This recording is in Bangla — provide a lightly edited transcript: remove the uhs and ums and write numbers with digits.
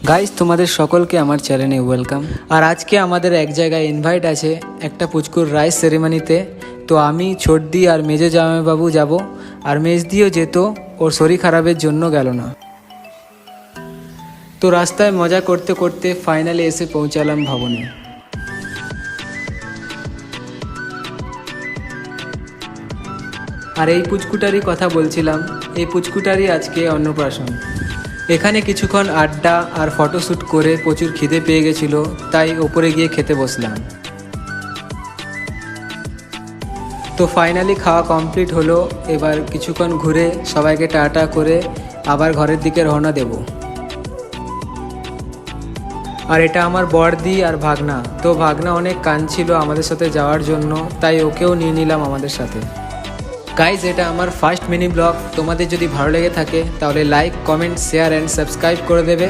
গাইস তোমাদের সকলকে আমার চ্যানেলে ওয়েলকাম। আর আজকে আমাদের এক জায়গায় ইনভাইট আছে একটা পুচকুর রাইস সেরেমনিতে। তো আমি ছোটদি আর মেজো জামাইবাবু যাব, আর মেজদিও যেত, ওর শরীর খারাপের জন্য গেল না। তো রাস্তায় মজা করতে করতে ফাইনালি এসে পৌঁছালাম ভবনে। আর এই পুচকুটারই কথা বলছিলাম, এই পুচকুটারই আজকে অন্নপ্রাশন। এখানে কিছুক্ষণ আড্ডা আর ফটোশ্যুট করে প্রচুর খিদে পেয়ে গেছিলো, তাই ওপরে গিয়ে খেতে বসলাম। তো ফাইনালি খাওয়া কমপ্লিট হলো। এবার কিছুক্ষণ ঘুরে সবাইকে টাটা করে আবার ঘরের দিকে রওনা দেব। আর এটা আমার বড়দি আর ভাগনা। তো ভাগনা অনেক কাঁদছিল আমাদের সাথে যাওয়ার জন্য, তাই ওকেও নিয়ে নিলাম আমাদের সাথে। গাইজ, এটা আমার ফার্স্ট মিনি ব্লগ। তোমাদের যদি ভালো লেগে থাকে তাহলে like, comment, share and subscribe করে দেবে।